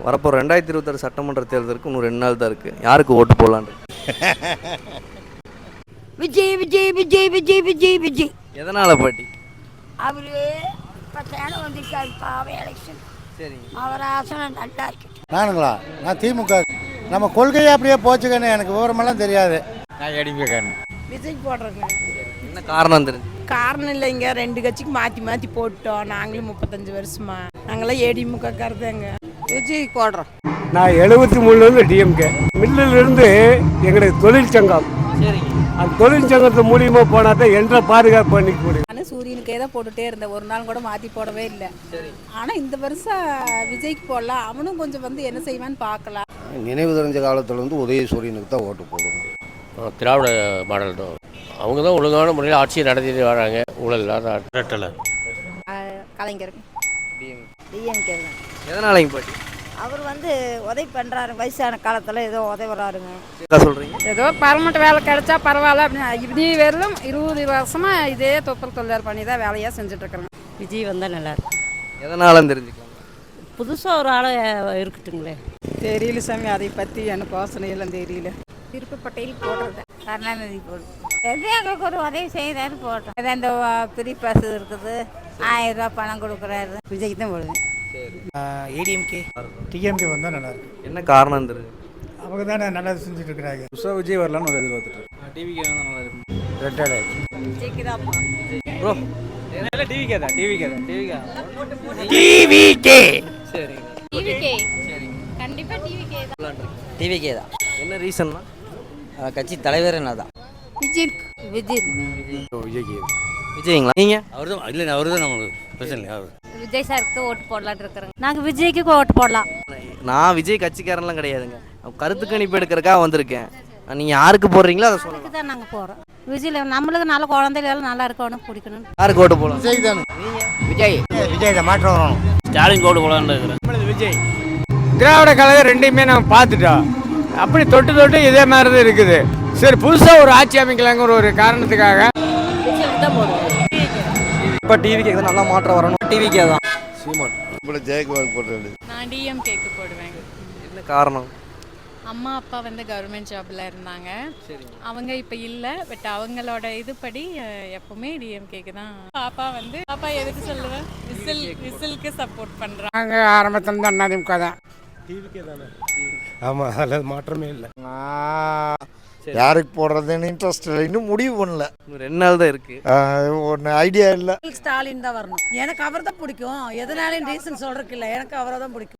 வரப்போ 2026 சட்டமன்ற தேர்தலுக்கு இன்னும் 2 நாள் தான் இருக்குது. யாருக்கு ஓட்டு போடலான்னு? விஜய் விஜய் விஜய் விஜய் விஜய் விஜய். எதனால் பாட்டி? அவரு 10 வந்துருக்காரு பாவம் எலெக்ஷன். சரிங்க. அவர் ஆசனை நல்லா இருக்கு. நானுங்களா? நான் திமுக. நம்ம கொள்கையே அப்படியே போச்சுக்கன்னு எனக்கு விவரமெல்லாம் தெரியாது. நான் ஏடிஎம்கேக்காரன். விஜய் போடுறேங்க. என்ன காரணம் தெரிஞ்சு? காரணம் இல்லைங்க, 2 கட்சிக்கு மாற்றி மாற்றி போட்டோம். நாங்களும் 35 வருஷமா நாங்களாம் ஏடிஎம்கே கருதுங்க. விஜய் போடுறோம். நான் 73 டிஎம்கே. மில்லிலிருந்து எங்களுக்கு தொழிற்சங்கம். சரிங்க. அந்த தொழிற்சங்கத்து மூலியமாக போனால் தான் என்ற பாதுகாப்பு பண்ணிக்க முடியும். ஆனால் சூரியனுக்கே தான் போட்டுகிட்டே இருந்தேன், ஒரு நாள் கூட மாற்றி போடவே இல்லை. ஆனால் இந்த வருஷம் விஜய்க்கு போடலாம், அவனும் கொஞ்சம் என்ன செய்வான்னு பார்க்கலாம். நினைவு தெரிஞ்ச காலத்தில் உதயசூரியனுக்கு தான் ஓட்டு போடணும். திராவிட மாடல் தான். அவங்க தான் ஒழுங்கான முறையில் ஆட்சியை நடத்திட்டு வராங்க. ஊழல் இல்லாத ரெட்டலை. கலைஞர் டிஎம்கே தான். எதனாலங்க பாட்டி? அவர் உதவி பண்ணுறாரு, வயசான காலத்தில் ஏதோ உதவுறாருங்க. என்ன சொல்கிறீங்க? ஏதோ பர்மனெண்ட் வேலை கிடைச்சா பரவாயில்ல அப்படின்னு இப்படி வெறும் 20 வருஷமாக இதே தொப்பல் தொழிலாளர் பண்ணி தான் வேலையாக செஞ்சுட்ருக்குறேங்க. விஜய் வந்தால் நல்லாயிருக்கும். எதனாலன்னு தெரிஞ்சுக்கலாம். புதுசாக ஒரு ஆளை இருக்கட்டுங்களே. தெரியல சாமி, அதை பற்றி எனக்கு யோசனை எல்லாம் தெரியல. திருப்பு பட்டையில் போடுறது கருணாநிதி போடுறது. எது எங்களுக்கு ஒரு உதவி செய்கிறாரு போட்டோம். ஏதோ இந்த ஃப்ரீ பஸ் இருக்குது, 1000 ரூபா பணம் கொடுக்குறாரு. விஜய்க்கு தான் போடுவேன். ஏடிஎம்கே டிஎம்கே வந்தால் நல்லாயிருக்கும். என்ன காரணம் தெரியுது? அவங்க தானே நல்லா செஞ்சுட்டு இருக்கிறாங்க. புதுசாக விஜய் வரலான்னு ஒரு எதிர்பார்த்துட்டு. டிவிக்கு நல்லா இருக்கும். ரெட்டலை. விஜய்க்கு தான் ப்ரோ டிவிக்கே தான். டிவிக்கே. சரிங்க. டிவிகே சரிங்க. கண்டிப்பா டிவிகே தான். டிவிக்கே தான். என்ன ரீசன்னா? கட்சி தலைவர் என்ன தான். விஜய் விஜய் விஜய்க்கு. விஜய்ங்களா? நீங்கள்? அவர் தான் இல்லை, அவர் தான் நம்மளுக்கு பிரச்சனை இல்லை. அவர் விஜய் சாருக்கு ஓட்டு போடலான்னு இருக்கிறேங்க. நாங்கள் விஜய்க்கு ஓட்டு போடலாம். நான் விஜய் கட்சிக்காரன்லாம் கிடையாதுங்க. கருத்து கணிப்பு எடுக்கிறக்காக வந்திருக்கேன். நீங்கள் யாருக்கு போடுறீங்களோ அதை சொல்லுங்கள். அதுக்கு தான் நாங்கள் போகிறோம். விஜயில் நம்மளுக்கு நல்ல குழந்தைகள் நல்லா இருக்கணும், பிடிக்கணும். யாருக்கு ஓட்டு போடலாம்? விஜய் தானே. விஜய் விஜய் தான் மாற்றம் வரணும். ஸ்டாலின் ஓட்டு போடலான்னு இருக்கிறேன். விஜய் திராவிட கழகம் ரெண்டையுமே நம்ம பார்த்துட்டோம். அப்படி தொட்டு இதே மாதிரி தான் இருக்குது. சரி, புதுசாக ஒரு ஆட்சி அமைக்கலாங்கிற ஒரு காரணத்துக்காக விஜய்க்கு தான் போடுவோம். இப்போ டிவிக்கு தான் நல்லா மாற்றம் வரணும். டிவிக்கே தான். சீமான். இப்போ ஜெயக்குமார் போட்டு. நான் டிஎம்கேக்கு போடுவேன். என்ன காரணம்? அம்மா அப்பா கவர்மெண்ட் ஜாப்ல இருந்தாங்க. அவங்க இப்போ இல்லை, பட் அவங்களோட இதுபடி எப்பவுமே டிஎம்கேக்கு தான். பாப்பா எதுக்கு சொல்லுவேன், விசிலுக்கு சப்போர்ட் பண்ணுறாங்க. நாங்கள் ஆரம்பத்தில் தான் அதிமுக தான். டிவிக்கே தானே. ஆமாம், அதில் மாற்றமே இல்லை. யாருக்கு போடுறதுன்னு இன்ட்ரெஸ்ட் இல்லை, இன்னும் முடிவு பண்ணல. இன்னும் 2 நாள் தான் இருக்குது. ஒன்று ஐடியா இல்லை. ஸ்டாலின் தான் வரணும். எனக்கு அவர் தான் பிடிக்கும். எதனாலும் ரீசன் சொல்றதுக்கு இல்லை, எனக்கு அவரை தான் பிடிக்கும்.